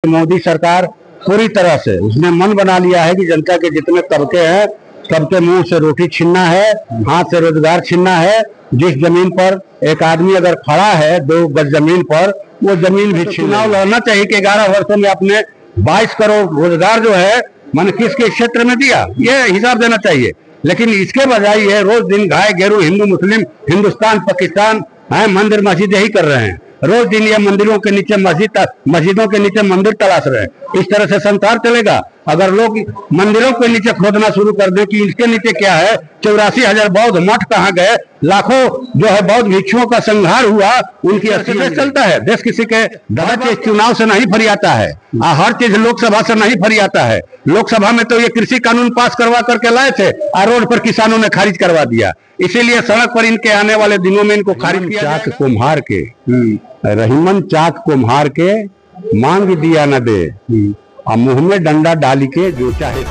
मोदी सरकार पूरी तरह से उसने मन बना लिया है कि जनता के जितने तबके हैं सबके मुंह से रोटी छीनना है, हाथ से रोजगार छीनना है। जिस जमीन पर एक आदमी अगर खड़ा है 2 गज जमीन पर, वो जमीन भी चुनाव लड़ना चाहिए कि 11 वर्षों में आपने 22 करोड़ रोजगार जो है मैंने किसके क्षेत्र में दिया, ये हिसाब देना चाहिए। लेकिन इसके बजाय ये रोज दिन घाय गेरू हिंदू मुस्लिम, हिंदुस्तान पाकिस्तान है, मंदिर मस्जिद यही कर रहे हैं। रोज दिन ये मंदिरों के नीचे मस्जिदों के नीचे मंदिर तलाश रहे हैं। इस तरह से संसार चलेगा। अगर लोग मंदिरों के नीचे खोदना शुरू कर दें कि इसके नीचे क्या है, 84,000 बौद्ध मठ कहाँ गए, लाखों जो है बौद्ध भिक्षुओं का संहार हुआ, उनकी देश चलता है। देश किसी के दादा के चुनाव से नहीं फरियाता है, हर चीज लोकसभा से नहीं फरियाता है। लोकसभा में तो ये कृषि कानून पास करवा करके लाए थे और रोड पर किसानों ने खारिज करवा दिया। इसीलिए सड़क पर इनके आने वाले दिनों में इनको खारिज किया। चाक कुम्हार के रहीमन चाक कुम्हार के मांग दिया न दे, और मुंह में डंडा डाली के जो चाहे।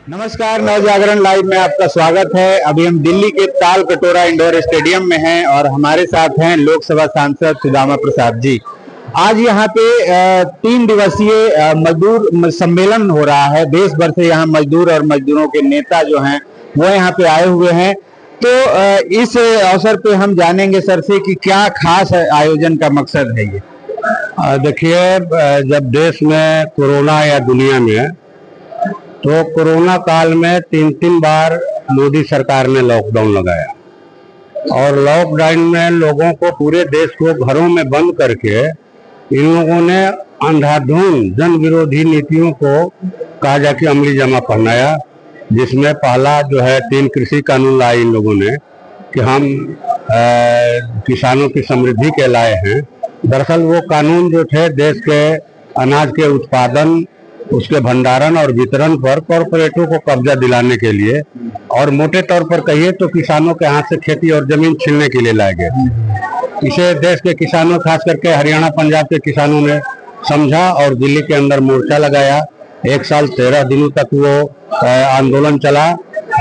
नमस्कार, नवजागरण लाइव में आपका स्वागत है। अभी हम दिल्ली के ताल कटोरा इंडोर स्टेडियम में हैं और हमारे साथ हैं लोकसभा सांसद सुदामा प्रसाद जी। आज यहाँ पे 3 दिवसीय मजदूर सम्मेलन हो रहा है। देश भर से यहाँ मजदूर और मजदूरों के नेता जो हैं वो यहाँ पे आए हुए हैं। तो इस अवसर पे हम जानेंगे सर से कि क्या खास आयोजन का मकसद है ये। देखिए, जब देश में कोरोना या दुनिया में, तो कोरोना काल में 3 बार मोदी सरकार ने लॉकडाउन लगाया और लॉकडाउन में लोगों को, पूरे देश को घरों में बंद करके इन लोगों ने अंधाधुंध जन विरोधी नीतियों को कहा जाके अमली जामा पहनाया। जिसमें पहला जो है 3 कृषि कानून लाए इन लोगों ने कि हम किसानों की समृद्धि के लाए हैं। दरअसल वो कानून जो थे देश के अनाज के उत्पादन, उसके भंडारण और वितरण पर कॉरपोरेटों को कब्जा दिलाने के लिए, और मोटे तौर पर कहिए तो किसानों के हाथ से खेती और जमीन छीनने के लिए लाए गए। इसे देश के किसानों, खास करके हरियाणा पंजाब के किसानों ने समझा और दिल्ली के अंदर मोर्चा लगाया। 1 साल 13 दिनों तक वो आंदोलन चला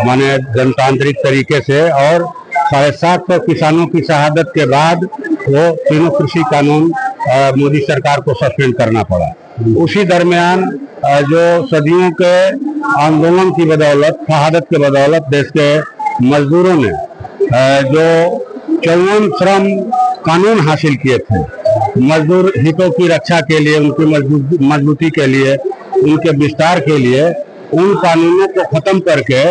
माने जनतांत्रिक तरीके से, और 750 किसानों की शहादत के बाद वो तीनों कृषि कानून मोदी सरकार को सस्पेंड करना पड़ा। उसी दरमियान जो सदियों के आंदोलन की बदौलत, शहादत के बदौलत देश के मजदूरों ने जो 54 श्रम कानून हासिल किए थे मजदूर हितों की रक्षा के लिए, उनकी मजबूती के लिए, उनके विस्तार के लिए, उन कानूनों को खत्म करके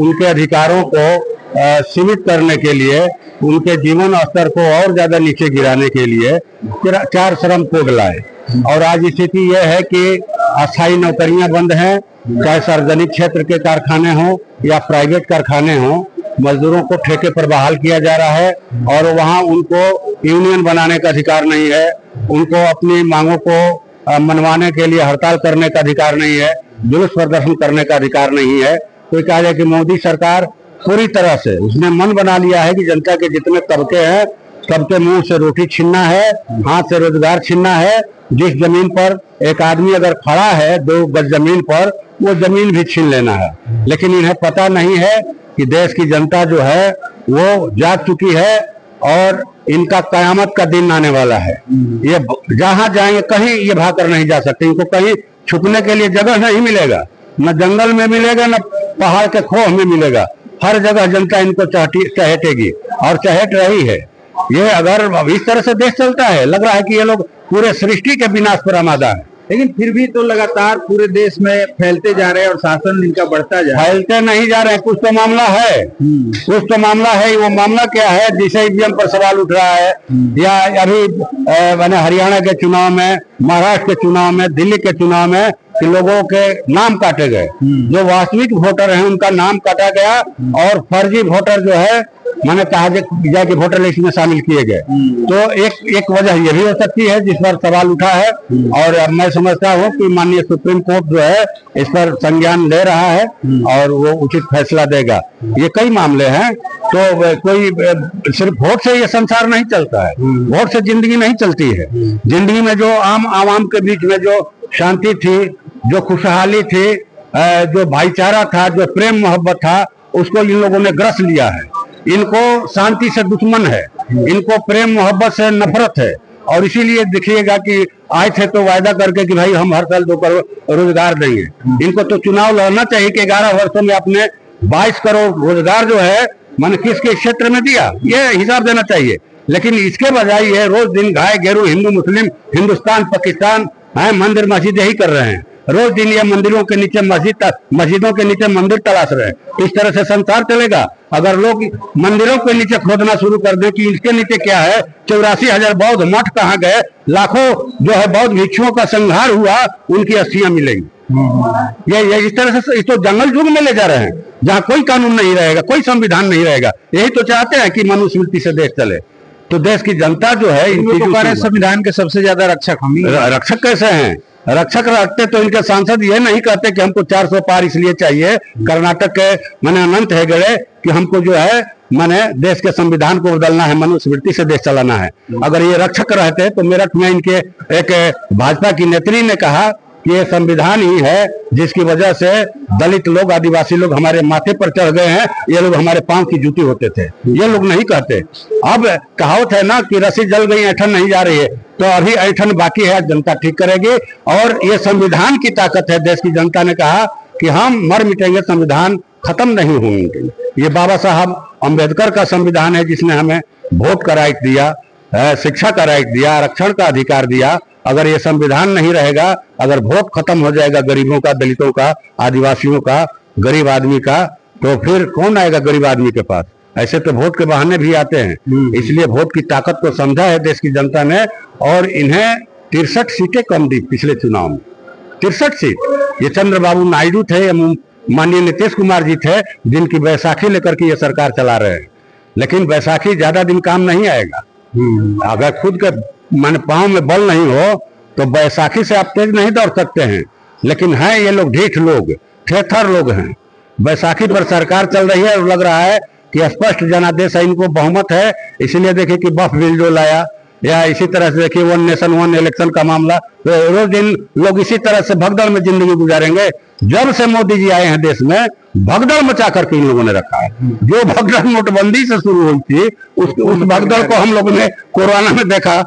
उनके अधिकारों को सीमित करने के लिए, उनके जीवन स्तर को और ज्यादा नीचे गिराने के लिए 4 श्रम कोड लाए। और आज स्थिति यह है कि अस्थायी नौकरियां बंद हैं, चाहे सार्वजनिक क्षेत्र के कारखाने हों या प्राइवेट कारखाने हों। मजदूरों को ठेके पर बहाल किया जा रहा है और वहां उनको यूनियन बनाने का अधिकार नहीं है, उनको अपनी मांगों को मनवाने के लिए हड़ताल करने का अधिकार नहीं है, जुलूस प्रदर्शन करने का अधिकार नहीं है। कोई कहा जाए कि मोदी सरकार पूरी तरह से उसने मन बना लिया है कि जनता के जितने तबके हैं सबके मुंह से रोटी छीनना है, हाथ से रोजगार छीनना है। जिस जमीन पर एक आदमी अगर खड़ा है 2 गज जमीन पर, वो जमीन भी छीन लेना है। लेकिन इन्हें पता नहीं है कि देश की जनता जो है वो जाग चुकी है और इनका कयामत का दिन आने वाला है। ये जहां जाएंगे कहीं ये भाग कर नहीं जा सकते। इनको कहीं छुपने के लिए जगह नहीं मिलेगा, न जंगल में मिलेगा, न पहाड़ के खोह में मिलेगा। हर जगह जनता इनको चहेटेगी और चहेट रही है। ये अगर इस तरह से देश चलता है, लग रहा है कि ये लोग पूरे सृष्टि के विनाश पर आमादा है। लेकिन फिर भी तो लगातार पूरे देश में फैलते जा रहे हैं और शासन इनका बढ़ता जा रहा है। फैलते नहीं जा रहे हैं, कुछ तो मामला है, कुछ तो मामला है। वो मामला क्या है जिसे ईवीएम पर सवाल उठ रहा है, या अभी मैंने हरियाणा के चुनाव में, महाराष्ट्र के चुनाव में, दिल्ली के चुनाव में कि लोगों के नाम काटे गए। जो वास्तविक वोटर हैं उनका नाम काटा गया और फर्जी वोटर जो है मैंने कहा जाके वोटर लिस्ट में शामिल किए गए। तो एक वजह ये भी हो सकती है जिस पर सवाल उठा है, और मैं समझता हूँ कि माननीय सुप्रीम कोर्ट जो है इस पर संज्ञान ले रहा है और वो उचित फैसला देगा। ये कई मामले हैं, तो कोई सिर्फ वोट से ये संसार नहीं चलता है, वोट से जिंदगी नहीं चलती है। जिंदगी में जो आवाम के बीच में जो शांति थी, जो खुशहाली थी, जो भाईचारा था, जो प्रेम मोहब्बत था, उसको इन लोगों ने ग्रस लिया है। इनको शांति से दुश्मन है, इनको प्रेम मोहब्बत से नफरत है। और इसीलिए देखिएगा कि आए थे तो वायदा करके कि भाई हम हर साल 2 करोड़ रोजगार देंगे। इनको तो चुनाव लड़ना चाहिए कि 11 वर्षों में आपने 22 करोड़ रोजगार जो है मैंने किसके क्षेत्र में दिया, ये हिसाब देना चाहिए। लेकिन इसके बजाय ये रोज दिन गाय गेरू, हिंदू मुस्लिम, हिंदुस्तान पाकिस्तान है, मंदिर मस्जिद यही कर रहे हैं। रोज दिन ये मंदिरों के नीचे मस्जिदों के नीचे मंदिर तलाश रहे हैं। इस तरह से संसार चलेगा। अगर लोग मंदिरों के नीचे खोदना शुरू कर दें कि इसके नीचे क्या है, 84,000 बौद्ध मठ कहाँ गए, लाखों जो है बौद्ध भिक्षुओं का संहार हुआ, उनकी अस्थियां मिलेंगी। ये इस तरह से इस तो जंगल युग में ले जा रहे हैं, जहाँ कोई कानून नहीं रहेगा, कोई संविधान नहीं रहेगा। यही तो चाहते हैं कि मनुस्मृति से देश चले। तो देश की जनता जो है संविधान के सबसे ज्यादा रक्षक हम ही। रक्षक कैसे हैं? रक्षक रखते तो इनके सांसद ये नहीं कहते कि हमको 400 पार इसलिए चाहिए, कर्नाटक के माने अनंत हेगड़े, कि हमको जो है माने देश के संविधान को बदलना है, मनुस्मृति से देश चलाना है। अगर ये रक्षक रहते तो मेरठ में इनके एक भाजपा की नेत्री ने कहा कि ये संविधान ही है जिसकी वजह से दलित लोग, आदिवासी लोग हमारे माथे पर चढ़ गए हैं, ये लोग हमारे पांव की जूती होते थे। ये लोग नहीं कहते। अब कहावत है ना कि रस्सी जल गई ऐठन नहीं जा रही है, तो अभी ऐठन बाकी है, जनता ठीक करेगी। और ये संविधान की ताकत है। देश की जनता ने कहा कि हम मर मिटेंगे, संविधान खत्म नहीं होंगे। ये बाबा साहब अम्बेडकर का संविधान है जिसने हमें वोट का राइट दिया, शिक्षा का राइट दिया, आरक्षण का अधिकार दिया। अगर ये संविधान नहीं रहेगा, अगर वोट खत्म हो जाएगा गरीबों का, दलितों का, आदिवासियों का, गरीब आदमी का, तो फिर कौन आएगा गरीब आदमी के पास? ऐसे तो वोट के बहाने भी आते हैं। इसलिए वोट की ताकत को समझा है देश की जनता ने, और इन्हें 63 सीटें कम दी पिछले चुनाव में। 63 सीट। ये चंद्रबाबू नायडू थे, माननीय नीतीश कुमार जी थे, जिनकी बैसाखी लेकर के ये सरकार चला रहे हैं। लेकिन बैसाखी ज्यादा दिन काम नहीं आएगा। अगर खुद के मन पांव में बल नहीं हो तो बैसाखी से आप तेज नहीं दौड़ सकते हैं। लेकिन हैं ये लोग ढीठ लोग, थेथर लोग हैं। बैसाखी पर सरकार चल रही है और लग रहा है कि स्पष्ट जनादेश है, इनको बहुमत है। इसलिए देखिए कि बफ बिल जो लाया, या इसी तरह से देखिए 1 नेशन 1 इलेक्शन का मामला, तो रोज दिन लोग इसी तरह से भगदड़ में जिंदगी गुजारेंगे। जब से मोदी जी आए हैं देश में, भगदड़ मचा करके इन लोगों ने रखा है। जो भगदड़ नोटबंदी से शुरू हुई थी, उस भगदड़ को हम लोगों ने कोरोना में देखा,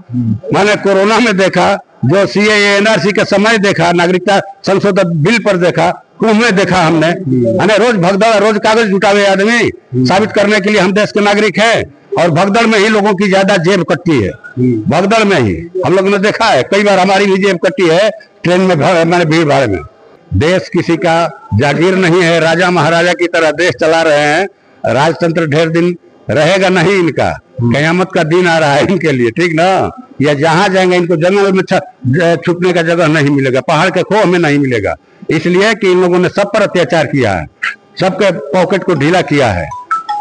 मैंने कोरोना में देखा, जो CAA NRC के समय देखा, नागरिकता संशोधन बिल पर देखा, कुंभ में देखा हमने। रोज भगदड़, रोज कागज जुटावे आदमी साबित करने के लिए हम देश के नागरिक हैं। और भगदड़ में ही लोगों की ज्यादा जेब कटती है। भगदड़ में ही हम लोगों ने देखा है, कई बार हमारी भी जेब कटी है ट्रेन में, मैंने भीड़ भाड़ में। देश किसी का जागीर नहीं है, राजा महाराजा की तरह देश चला रहे हैं। राजतंत्र ढेर दिन रहेगा नहीं इनका, कयामत का दिन आ रहा है इनके लिए, ठीक ना। या जहां जाएंगे इनको जंगल में छुपने का जगह नहीं मिलेगा, पहाड़ के खोह में नहीं मिलेगा। इसलिए कि इन लोगों ने सब पर अत्याचार किया है, सबके पॉकेट को ढीला किया है,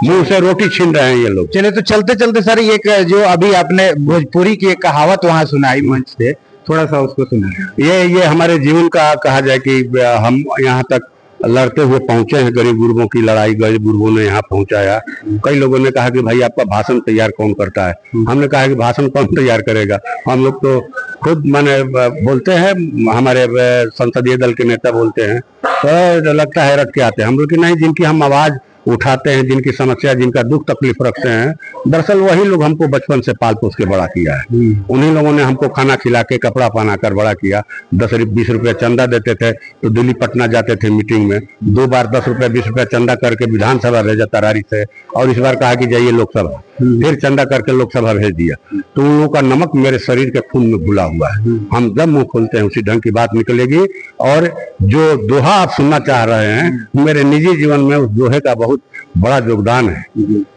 मुंह से रोटी छीन रहे हैं ये लोग। चले तो चलते चलते सर, एक जो अभी आपने भोजपुरी की एक कहावत वहां सुनाई मंच से, थोड़ा सा उसको सुना। ये हमारे जीवन का कहा जाए कि हम यहाँ तक लड़ते हुए पहुंचे हैं। गरीब गुरबों की लड़ाई गरीब गुरबों ने यहाँ पहुंचाया। कई लोगों ने कहा कि भाई आपका भाषण तैयार कौन करता है? हमने कहा कि भाषण कौन तैयार करेगा, हम लोग तो खुद माने बोलते हैं, हमारे संसदीय दल के नेता बोलते हैं, तो लगता है रट के आते हैं। हम लोग की नहीं, जिनकी हम आवाज उठाते हैं, जिनकी समस्या, जिनका दुख तकलीफ रखते हैं, दरअसल वही लोग हमको बचपन से पाल पोस के बड़ा किया है। उन्हीं लोगों ने हमको खाना खिला के, कपड़ा पहना कर बड़ा किया। 10-20 रुपया चंदा देते थे तो दिल्ली पटना जाते थे मीटिंग में, 2 बार 10 रुपया 20 रुपया चंदा करके विधानसभा भेजा तरारी से, और इस बार कहा कि जाइए लोकसभा, फिर चंदा करके लोकसभा भेज दिया। तो उन लोगों का नमक मेरे शरीर के खून में घुला हुआ है। हम जब मुंह खोलते हैं उसी ढंग की बात निकलेगी। और जो दोहा आप सुनना चाह रहे हैं, मेरे निजी जीवन में उस दोहे का बहुत बड़ा योगदान है,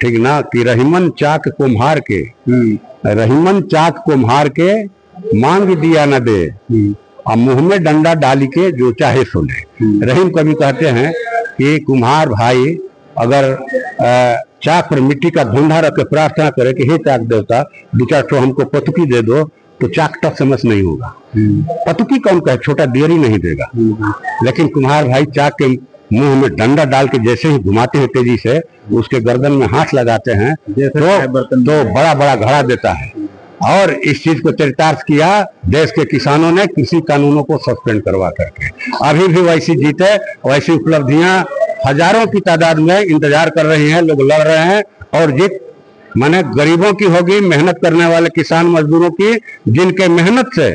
ठीक ना। कि रहीमन चाक कुम्हार के, रहीमन चाक कुम्हार के मांग दिया न दे, और मुंह में डंडा डाली के जो चाहे सो ले। रहीम कवि कहते हैं कि कुम्हार भाई अगर चाक पर मिट्टी का धुंधा रख के प्रार्थना करे कि हे चाक देवता 2-4 ठो हमको पतुकी दे दो, तो चाक तक समझ नहीं होगा। पतुकी कौन कहे, छोटा देरी नहीं देगा। लेकिन कुम्हार भाई चाक के मुंह में डंडा डाल के जैसे ही घुमाते हैं तेजी से, उसके गर्दन में हाथ लगाते हैं तो बड़ा बड़ा घड़ा देता है। और इस चीज को चरितार्थ किया देश के किसानों ने कृषि कानूनों को सस्पेंड करवा करके। अभी भी वैसी जीते, वैसी उपलब्धियां हजारों की तादाद में इंतजार कर रही हैं, लोग लड़ रहे हैं। और जीत माने गरीबों की होगी, मेहनत करने वाले किसान मजदूरों की, जिनके मेहनत से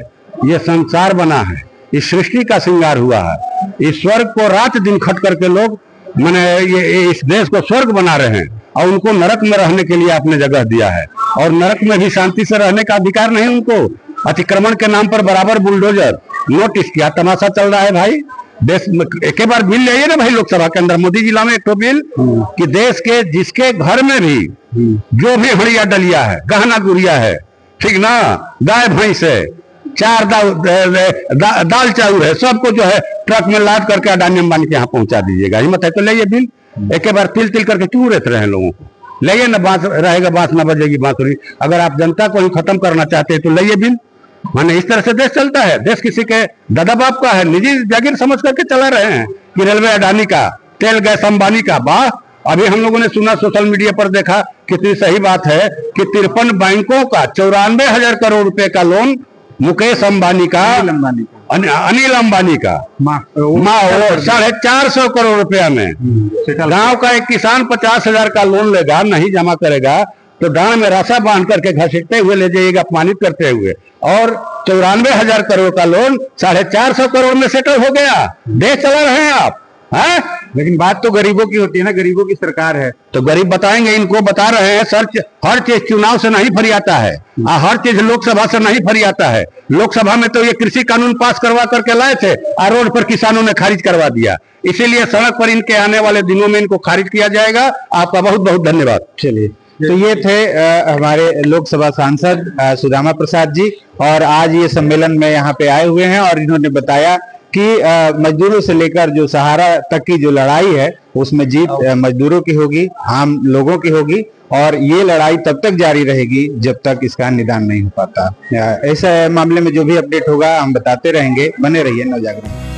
ये संसार बना है, इस सृष्टि का श्रृंगार हुआ है। इस स्वर्ग को रात दिन खट करके लोग माने ये इस देश को स्वर्ग बना रहे हैं, और उनको नरक में रहने के लिए आपने जगह दिया है, और नरक में भी शांति से रहने का अधिकार नहीं उनको। अतिक्रमण के नाम पर बराबर बुलडोजर, नोटिस क्या तमाशा चल रहा है भाई। देश में एक बार बिल लाइए ना भाई लोकसभा के अंदर, मोदी जिला में एक तो बिल कि देश के जिसके घर में भी जो भी हड़िया डलिया है, गहना गुड़िया है, ठीक ना, गाय भैंस है, चार दाल चाउर है, सबको जो है ट्रक में लाद करके अडानी अंबानी के यहाँ पहुंचा दीजिएगा। हिम्मत है तो लाइए बिल, एक बार तिल तिल करके क्यों रहते रहे लोगों को। लाइए ना, बांस रहेगा बांस ना बजेगी बांसुरी। अगर आप जनता को ही खत्म करना चाहते हैं तो लाइए बिल। माने इस तरह से देश चलता है। देश किसी के दादा बाप का है, निजी जागीर समझ करके चला रहे हैं कि रेलवे अडानी का, तेल गैस अंबानी का। वाह, अभी हम लोगों ने सुना, सोशल मीडिया पर देखा, कितनी सही बात है कि 53 बैंकों का 94,000 करोड़ रुपए का लोन मुकेश अंबानी का, अनिल अंबानी का माँ 450 करोड़ रुपया में। गांव का एक किसान 50,000 का लोन लेगा, नहीं जमा करेगा तो डांड में राशा बांध करके घसीटते हुए ले जाइएगा, अपमानित करते हुए। और 94,000 करोड़ का लोन 450 करोड़ में सेटल हो गया। देश चला रहे हैं आप, है? लेकिन बात तो गरीबों की होती है ना, गरीबों की सरकार है तो गरीब बताएंगे, इनको बता रहे हैं सर, हर चीज चुनाव से नहीं फरियाता है, हर चीज लोकसभा से नहीं फरियाता है। लोकसभा में तो ये कृषि कानून पास करवा करके लाए थे और रोड पर किसानों ने खारिज करवा दिया। इसीलिए सड़क पर इनके आने वाले दिनों में इनको खारिज किया जाएगा। आपका बहुत बहुत धन्यवाद। चलिए, तो ये थे हमारे लोकसभा सांसद सुदामा प्रसाद जी, और आज ये सम्मेलन में यहाँ पे आए हुए हैं, और इन्होंने बताया कि मजदूरों से लेकर जो सहारा तक की जो लड़ाई है उसमें जीत मजदूरों की होगी, आम लोगों की होगी, और ये लड़ाई तब तक जारी रहेगी जब तक इसका निदान नहीं हो पाता। ऐसे मामले में जो भी अपडेट होगा हम बताते रहेंगे। बने रहिए नवजागरण।